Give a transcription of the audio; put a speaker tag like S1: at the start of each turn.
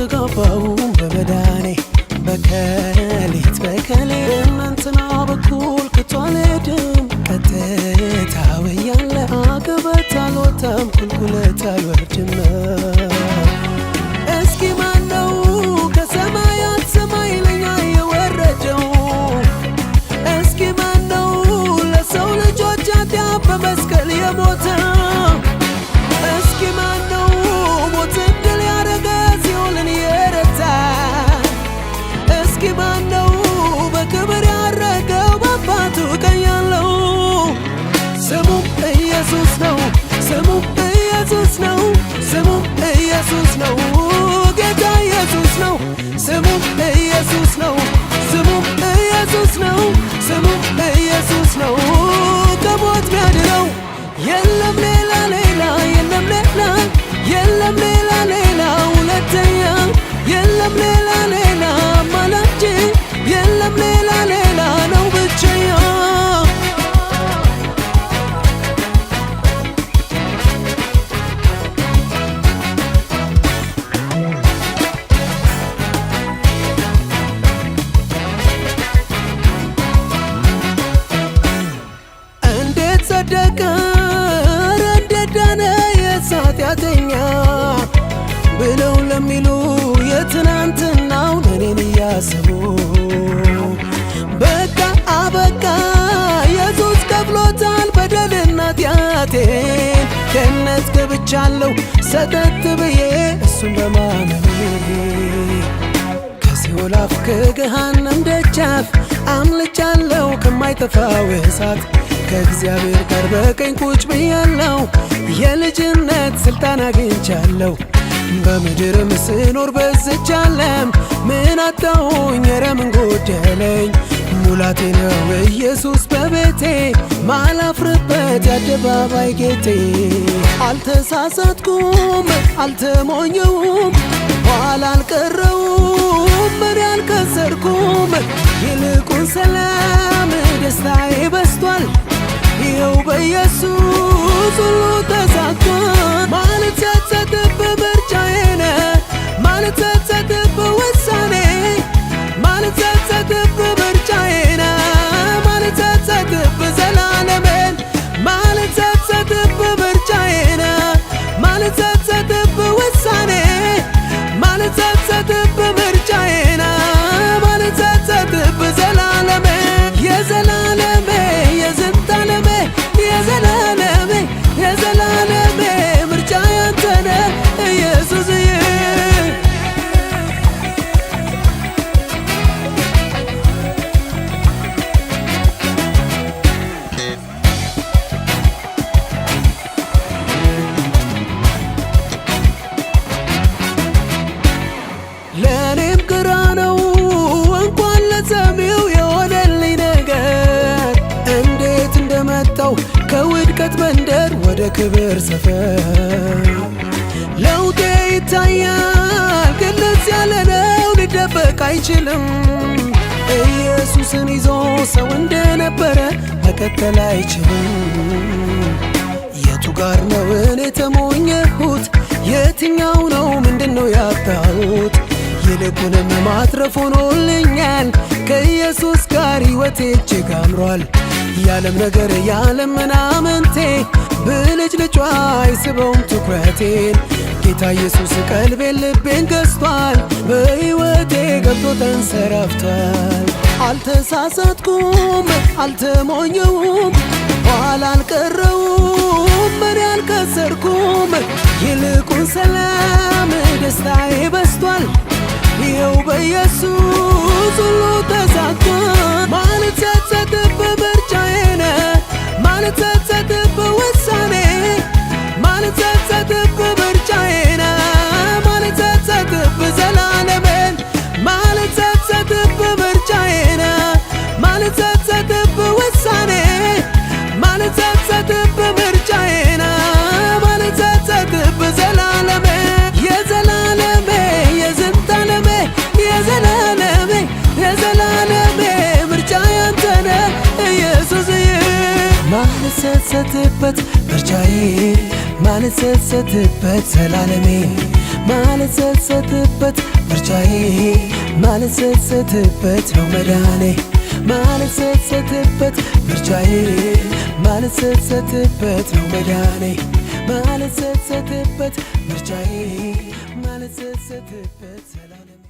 S1: አልተጋባው በመዳኔ በከሊት እናንተና በኩል ከቷለድም ቀጥታ ወያለ አገበት አልወጣም ቁልቁለት አልወርድም እስኪ ማነው ከሰማያት ሰማይ ለኛ የወረደው እስኪ ማነው ለሰው ልጆች ኃጢአት በመስቀል የሞተው እስኪ ማነው ሞትን ድል ያረገ ሲኦልን የረታ እስኪ ማነው በክብር ያረገው በአባቱ ቀኝ ያለው ስሙ ኢየሱስ ነው ስሙ ኢየሱስ ነው ስሙ ኢየሱስ ነው ጌታ ኢየሱስ ነው ስሙ ኢየሱስ ነው ስሙ ኢየሱስ ነው ስሙ ኢየሱስ ነው ከሞት ሚያድነው የለም ሌላ ሌላ የለም ሌላ የለም ሌላ ሌላ ሁለተኛ የለም ሌላ ሌላ አማላጅ የለም ሌላ ሌላ ነው ብቸኛ እንዴት ጸደቀ እንዴት ዳነ የኃጢአተኛ ብለው ለሚሉ የትናንትናው እኔን እያሰቡ በቃ አበቃ ኢየሱስ ከፍሎታል በደልና ኃጢአቴን ገነት ገብቻለሁ ሰተት ብዬ እሱን በማመኔ ከሲኦል አፍ ከገሃነም ደጃፍ አምልጫለሁ ከማይጠፋው እሳት ከእግዚአብሔር ጋር በቀኝ ቁጭ ብያለሁ የልጅነት ስልጣን አግኝቻለሁ በምድርም ስኖር በዝች ዓለም ምን አጣሁኝ ኧረ ምን ጎደለኝ ሙላቴ ነው ኢየሱስ በቤቴ ማላፍርበት የአደባባይ ጌቴ አልተሳሳትኩም አልተሞኘውም ኋላ አልቀረውም እኔ አልከሰርኩም ይልቁን ሰላም ደስታዬ በስቷል ይኸው በኢየሱስ ሁሉ ተሳክቷል ማለት ጸጸት በምርጫዬ ማለት ጸጸት በውሳኔ ማለት ጸጸት በምርጫዬ ማለት ጸጸት በዘላለሜን ማለት ጸጸት በምርጫዬ ማለት ጸጸት በውሳኔ ማለት ጸጸት በምርጫዬ ማለት ጸጸት በዘላለሜ የዘላለሜ የዘንታለሜ የዘላለሜ የዘላለሜ ምርጫ ያንተነ ኢየሱስዬ ለእኔም ግራ ነው እንኳን ለሰሚው የሆነልኝ ነገር እንዴት እንደመጣው ከውድቀት መንደር ወደ ክብር ሰፈር ለውጤ ይታያል ግልጽ ያለ ነው ሊደበቅ አይችልም ኢየሱስን ይዞ ሰው እንደነበረ መቀጠል አይችልም የቱ ጋር ነው እኔ ተሞኘሁት የትኛው ነው ምንድነው ያጣሁት ይልቁንም ማትረፍ ሆኖልኛል ከኢየሱስ ጋር ሕይወቴ እጅግ አምሯል ያለም ነገር ያለም ምናምንቴ ብልጭ ልጯ አይስበውም ትኩረቴን ጌታ ኢየሱስ ቀልቤን ልቤን ገዝቷል በሕይወቴ ገብቶ ተንሰራፍቷል አልተሳሳትኩም አልተሞኘውም ኋላ አልቀረውም እኔ አልከሰርኩም ይልቁን ሰላም ደስታዬ በስቷል ይኸው በኢየሱስ ሁሉ ተሳክቷል ማለት ጸጸት በምርጫዬ ማለት ጸጸት በውሳኔ ማለት ጸጸት በምርጫዬ ማለት ጸጸት በዘላለሜን ማለት ጸጸት በምርጫዬ ማለት ጸጸት በውሳኔ ማለት ጸጸት በምርጫዬ ማለት ጸጸት በዘላለሜ የዘላለሜ የዘንታለሜ የዘላለሜ የዘላለሜ ምርጫ ያንተነ ኢየሱስዬ ማልጸጸትበት ምርጫዬ ማልጸጸትበት ዘላለሜ ማልጸጸትበት ምርጫዬ ማልጸጸትበት ነው መዳኔ ማልጸጸትበት ምርጫዬ ማልጸጸትበት ነው መዳኔ ማልጸጸትበት ምርጫዬ ማልጸጸትበት ሰላም